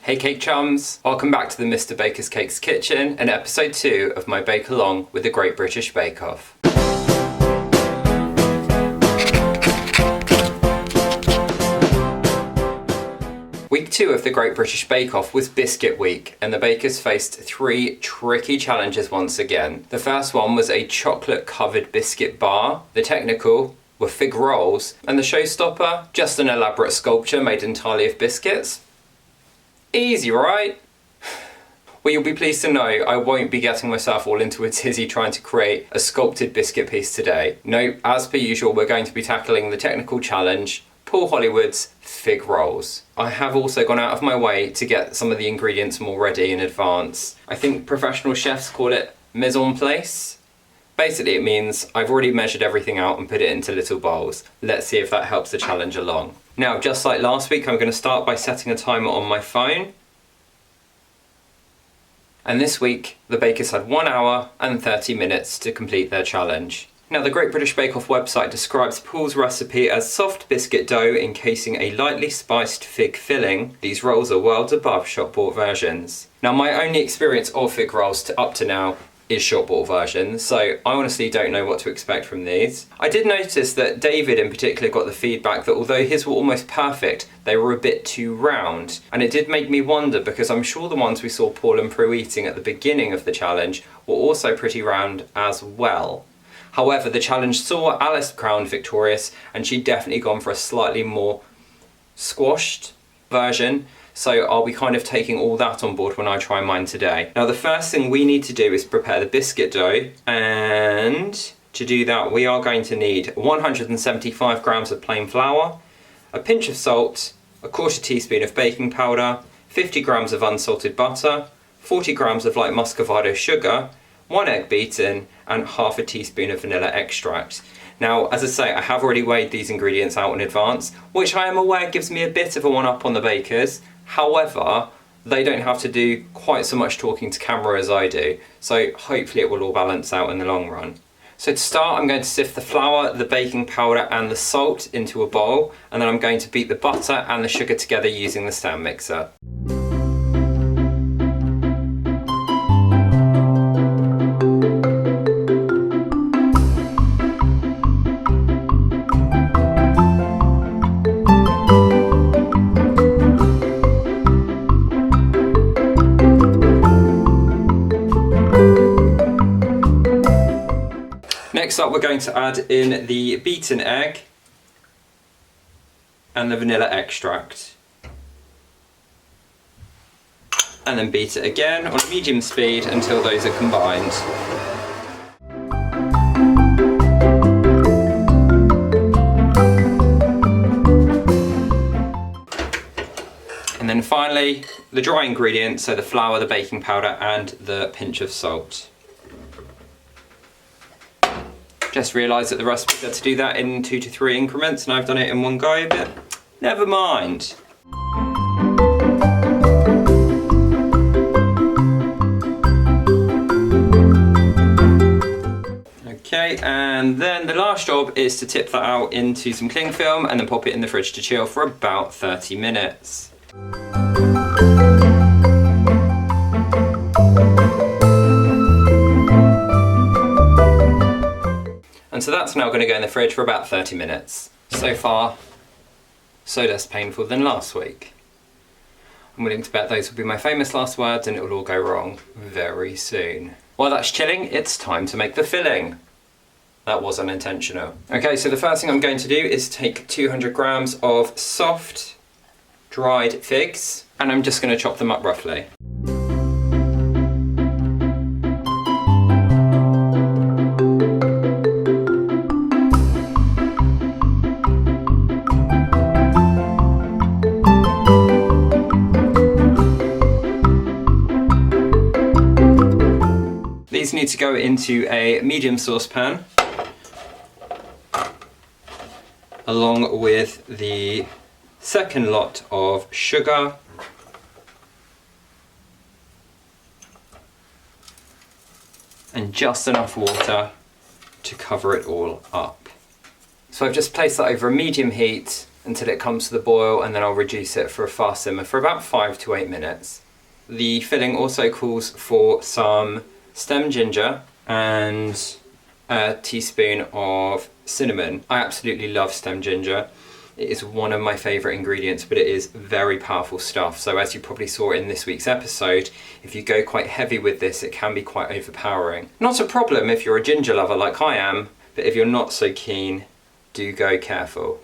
Hey cake chums, welcome back to the Mr. Baker's Cakes kitchen and episode 2 of my Bakealong with the Great British Bake Off. Week 2 of the Great British Bake Off was Biscuit Week, and the bakers faced 3 tricky challenges once again. The first one was a chocolate covered biscuit bar, the technical were fig rolls, and the showstopper, just an elaborate sculpture made entirely of biscuits. Easy, right? Well, you'll be pleased to know I won't be getting myself all into a tizzy trying to create a sculpted biscuit piece today. No, as per usual, we're going to be tackling the technical challenge, Paul Hollywood's fig rolls. I have also gone out of my way to get some of the ingredients more ready in advance. I think professional chefs call it mise en place. Basically, it means I've already measured everything out and put it into little bowls. Let's see if that helps the challenge along. Now, just like last week, I'm going to start by setting a timer on my phone. And this week, the bakers had 1 hour and 30 minutes to complete their challenge. Now, the Great British Bake Off website describes Paul's recipe as soft biscuit dough encasing a lightly spiced fig filling. These rolls are worlds above shop-bought versions. Now, my only experience of fig rolls up to now is shop-bought versions, so I honestly don't know what to expect from these. I did notice that David in particular got the feedback that although his were almost perfect, they were a bit too round. And it did make me wonder because I'm sure the ones we saw Paul and Prue eating at the beginning of the challenge were also pretty round as well. However, the challenge saw Alice crowned victorious, and she'd definitely gone for a slightly more squashed version. So I'll be kind of taking all that on board when I try mine today. Now, the first thing we need to do is prepare the biscuit dough, and to do that we are going to need 175 grams of plain flour, a pinch of salt, a quarter teaspoon of baking powder, 50 grams of unsalted butter, 40 grams of light muscovado sugar, 1 egg beaten, and half a teaspoon of vanilla extract. Now, as I say, I have already weighed these ingredients out in advance, which I am aware gives me a bit of a one-up on the bakers. However, they don't have to do quite so much talking to camera as I do, so hopefully it will all balance out in the long run. So to start, I'm going to sift the flour, the baking powder and the salt into a bowl, and then I'm going to beat the butter and the sugar together using the stand mixer. Next up, we're going to add in the beaten egg and the vanilla extract. And then beat it again on medium speed until those are combined. And then finally, the dry ingredients, so the flour, the baking powder and the pinch of salt. Just realised that the recipe said to do that in 2 to 3 increments, and I've done it in one go, but never mind. Okay, and then the last job is to tip that out into some cling film and then pop it in the fridge to chill for about 30 minutes. And so that's now going to go in the fridge for about 30 minutes. So far, so less painful than last week. I'm willing to bet those will be my famous last words and it will all go wrong very soon. While that's chilling, it's time to make the filling. That was unintentional. Okay, so the first thing I'm going to do is take 200 grams of soft, dried figs, and I'm just going to chop them up roughly. These need to go into a medium saucepan along with the second lot of sugar and just enough water to cover it all up. So I've just placed that over a medium heat until it comes to the boil, and then I'll reduce it for a fast simmer for about 5 to 8 minutes. The filling also calls for some stem ginger and a teaspoon of cinnamon. I absolutely love stem ginger. It is one of my favourite ingredients, but it is very powerful stuff. So as you probably saw in this week's episode, if you go quite heavy with this, it can be quite overpowering. Not a problem if you're a ginger lover like I am, but if you're not so keen, do go careful.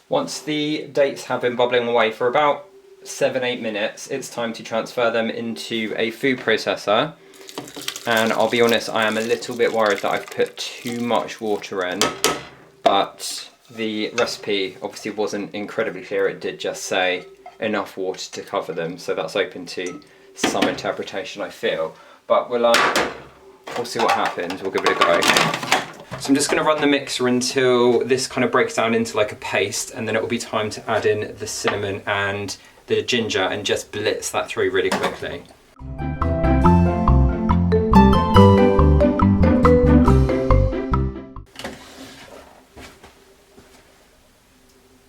Once the dates have been bubbling away for about 7-8 minutes, it's time to transfer them into a food processor. And I'll be honest, I am a little bit worried that I've put too much water in, but the recipe obviously wasn't incredibly clear. It did just say enough water to cover them, so that's open to some interpretation, I feel. But we'll see what happens. We'll give it a go. So I'm just going to run the mixer until this kind of breaks down into like a paste, and then it will be time to add in the cinnamon and the ginger and just blitz that through really quickly.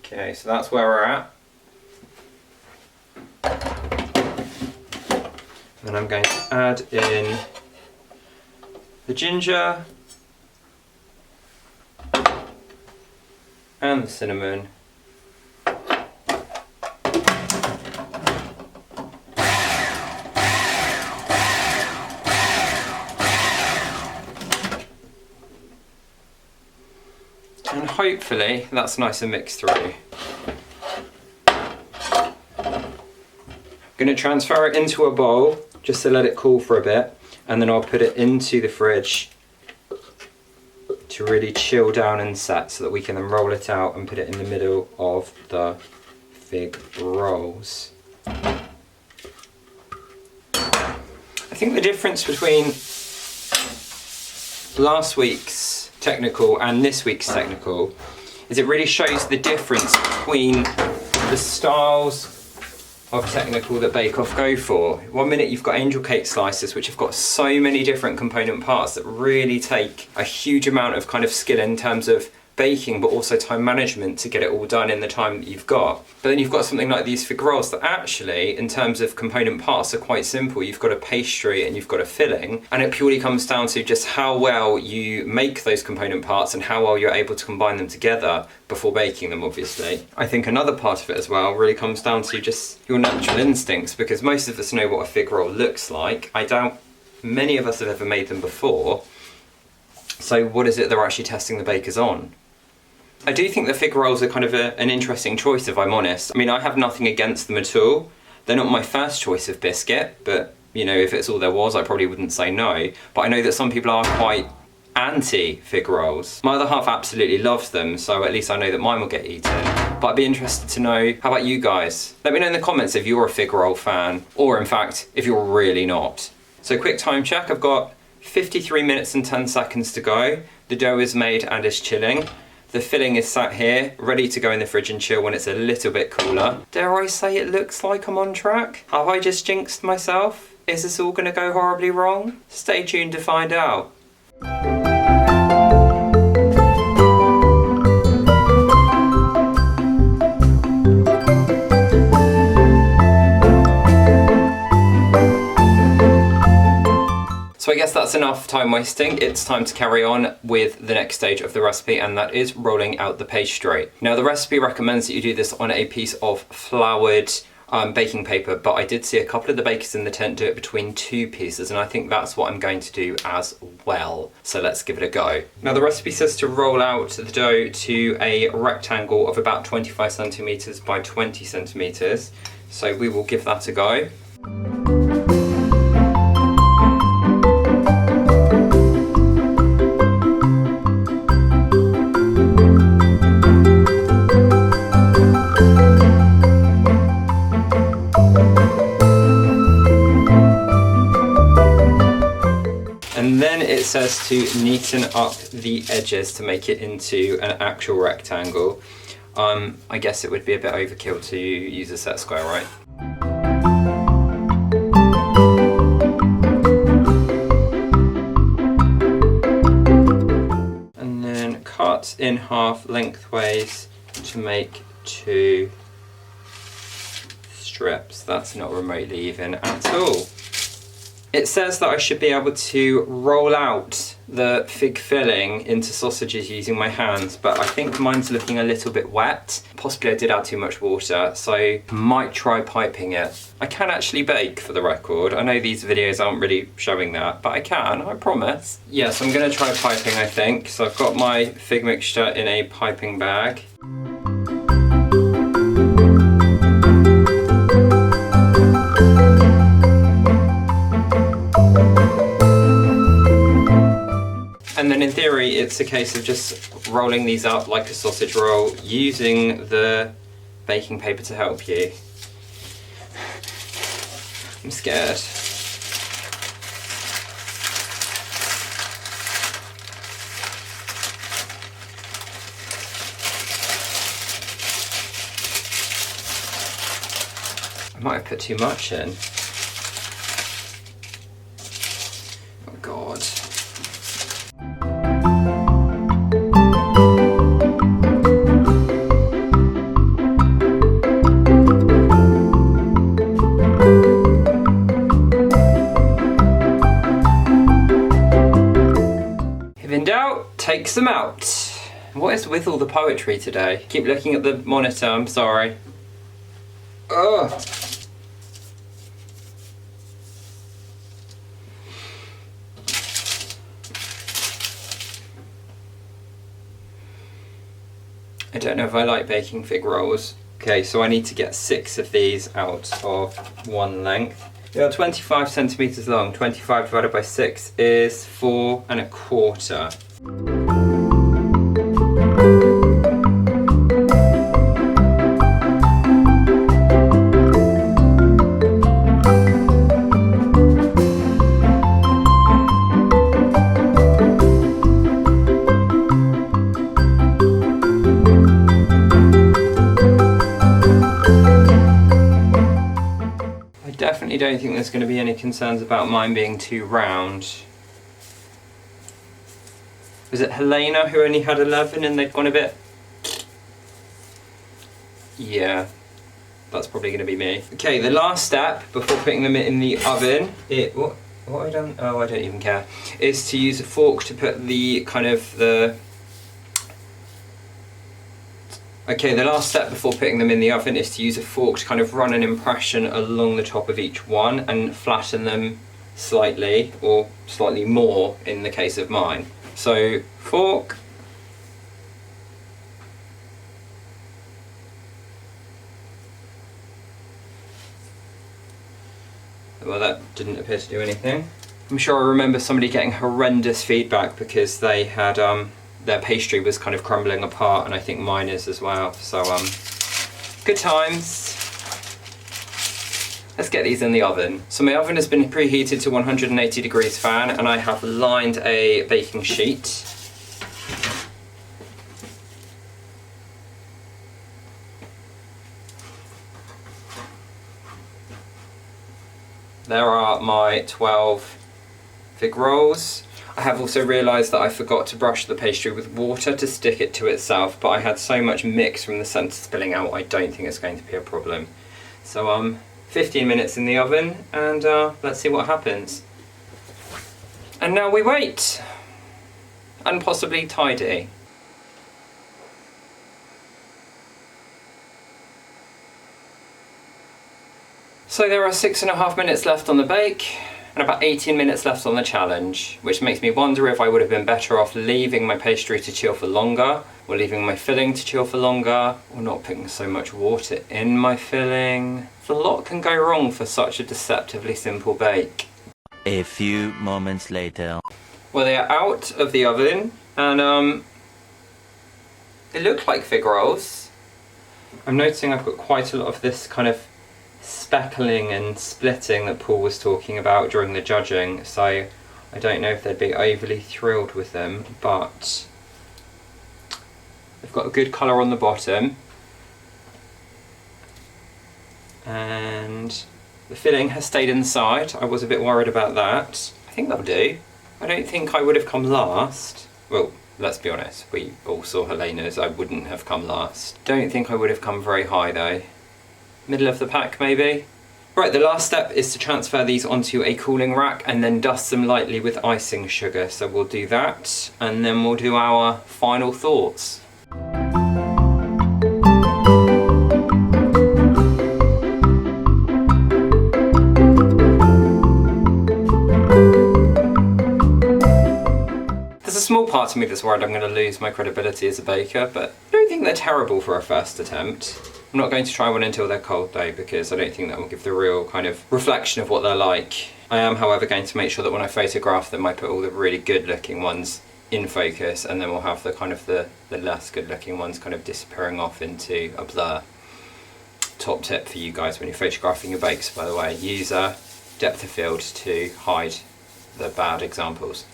Okay, so that's where we're at. Then I'm going to add in the ginger and the cinnamon. And hopefully that's nice and mixed through. I'm going to transfer it into a bowl just to let it cool for a bit, and then I'll put it into the fridge to really chill down and set, so that we can then roll it out and put it in the middle of the fig rolls. I think the difference between last week's technical and this week's technical is it really shows the difference between the styles of technical that Bake Off go for. One minute you've got angel cake slices, which have got so many different component parts that really take a huge amount of kind of skill in terms of baking, but also time management to get it all done in the time that you've got. But then you've got something like these fig rolls that actually, in terms of component parts, are quite simple. You've got a pastry and you've got a filling, and it purely comes down to just how well you make those component parts and how well you're able to combine them together before baking them, obviously. I think another part of it as well really comes down to just your natural instincts, because most of us know what a fig roll looks like. I doubt many of us have ever made them before. So what is it they're actually testing the bakers on? I do think the fig rolls are kind of an interesting choice, if I'm honest. I mean, I have nothing against them at all. They're not my first choice of biscuit, but you know, if it's all there was, I probably wouldn't say no. But I know that some people are quite anti-fig rolls. My other half absolutely loves them, so at least I know that mine will get eaten. But I'd be interested to know, how about you guys? Let me know in the comments if you're a fig roll fan, or in fact, if you're really not. So quick time check, I've got 53 minutes and 10 seconds to go. The dough is made and is chilling. The filling is sat here, ready to go in the fridge and chill when it's a little bit cooler. Dare I say it looks like I'm on track? Have I just jinxed myself? Is this all going to go horribly wrong? Stay tuned to find out. So I guess that's enough time wasting. It's time to carry on with the next stage of the recipe, and that is rolling out the pastry. Now the recipe recommends that you do this on a piece of floured baking paper, but I did see a couple of the bakers in the tent do it between 2 pieces, and I think that's what I'm going to do as well. So let's give it a go. Now the recipe says to roll out the dough to a rectangle of about 25 centimeters by 20 centimeters. So we will give that a go. And then it says to neaten up the edges to make it into an actual rectangle. I guess it would be a bit overkill to use a set square, right? in half lengthways to make 2 strips. That's not remotely even at all. It says that I should be able to roll out the fig filling into sausages using my hands, but I think mine's looking a little bit wet. Possibly I did add too much water, so I might try piping it. I can actually bake, for the record. I know these videos aren't really showing that, but I can, I promise. Yes, I'm gonna try piping, I think. So I've got my fig mixture in a piping bag. And then in theory, it's a case of just rolling these up like a sausage roll, using the baking paper to help you. I'm scared. I might have put too much in. Oh God. Takes them out. What is with all the poetry today? Keep looking at the monitor, I'm sorry. Ugh. I don't know if I like baking fig rolls. Okay, so I need to get 6 of these out of one length. They are 25 centimeters long. 25 divided by 6 is 4 1/4. I don't think there's going to be any concerns about mine being too round. Was it Helena who only had 11 and they'd gone a bit? Yeah, that's probably going to be me. Okay, the last step before putting them in the oven, what have I done? Oh, I don't even care. Is to use a fork to put the Okay, the last step before putting them in the oven is to use a fork to kind of run an impression along the top of each one and flatten them slightly, or slightly more in the case of mine. So, fork. Well, that didn't appear to do anything. I'm sure I remember somebody getting horrendous feedback because they had their pastry was kind of crumbling apart, and I think mine is as well. So good times. Let's get these in the oven. So my oven has been preheated to 180 degrees fan, and I have lined a baking sheet. There are my 12 fig rolls. I have also realised that I forgot to brush the pastry with water to stick it to itself, but I had so much mix from the centre spilling out, I don't think it's going to be a problem. So 15 minutes in the oven, and let's see what happens. And now we wait, and possibly tidy. So there are 6.5 minutes left on the bake, and about 18 minutes left on the challenge, which makes me wonder if I would have been better off leaving my pastry to chill for longer, or leaving my filling to chill for longer, or not putting so much water in my filling. A lot can go wrong for such a deceptively simple bake. A few moments later. Well, they are out of the oven, and they look like fig rolls. I'm noticing I've got quite a lot of this kind of speckling and splitting that Paul was talking about during the judging, so I don't know if they'd be overly thrilled with them, but they've got a good colour on the bottom, and the filling has stayed inside. I was a bit worried about that. I think that'll do. I don't think I would have come last. Well, let's be honest, we all saw Helena's. I wouldn't have come last. Don't think I would have come very high though. Middle of the pack maybe? Right, the last step is to transfer these onto a cooling rack and then dust them lightly with icing sugar. So we'll do that and then we'll do our final thoughts. There's a small part of me that's worried I'm going to lose my credibility as a baker, but I don't think they're terrible for a first attempt. I'm not going to try one until they're cold though, because I don't think that will give the real kind of reflection of what they're like. I am, however, going to make sure that when I photograph them, I put all the really good looking ones in focus, and then we'll have the kind of the less good looking ones kind of disappearing off into a blur. Top tip for you guys when you're photographing your bakes, by the way, use a depth of field to hide the bad examples.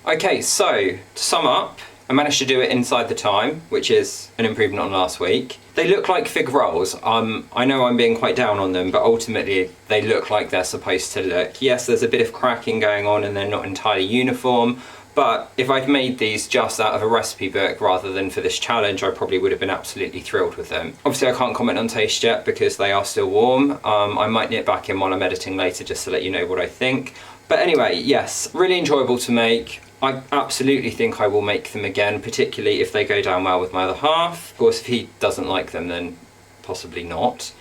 Okay, so to sum up, I managed to do it inside the time, which is an improvement on last week. They look like fig rolls. I know I'm being quite down on them, but ultimately they look like they're supposed to look. Yes, there's a bit of cracking going on and they're not entirely uniform, but if I'd made these just out of a recipe book rather than for this challenge, I probably would have been absolutely thrilled with them. Obviously I can't comment on taste yet because they are still warm. I might nip back in while I'm editing later just to let you know what I think. But anyway, yes, really enjoyable to make. I absolutely think I will make them again, particularly if they go down well with my other half. Of course, if he doesn't like them, then possibly not.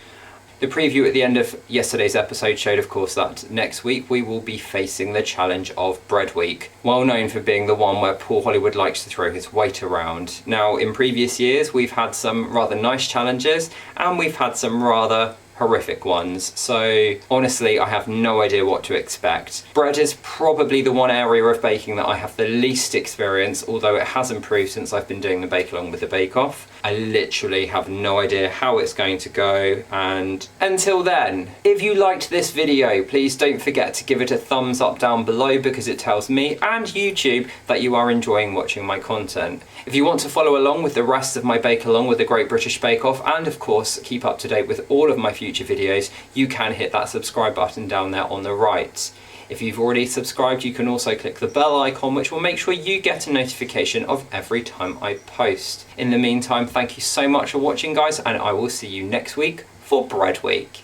The preview at the end of yesterday's episode showed, of course, that next week we will be facing the challenge of Bread Week, well known for being the one where Paul Hollywood likes to throw his weight around. Now, in previous years, we've had some rather nice challenges, and we've had some rather horrific ones, so honestly I have no idea what to expect. Bread is probably the one area of baking that I have the least experience, although it has improved since I've been doing the Bakealong with the Bake Off. I literally have no idea how it's going to go, and until then, if you liked this video, please don't forget to give it a thumbs up down below because it tells me and YouTube that you are enjoying watching my content. If you want to follow along with the rest of my Bakealong with the Great British Bake Off, and of course keep up to date with all of my future videos, you can hit that subscribe button down there on the right. If you've already subscribed, you can also click the bell icon, which will make sure you get a notification of every time I post. In the meantime, thank you so much for watching, guys, and I will see you next week for Bread Week.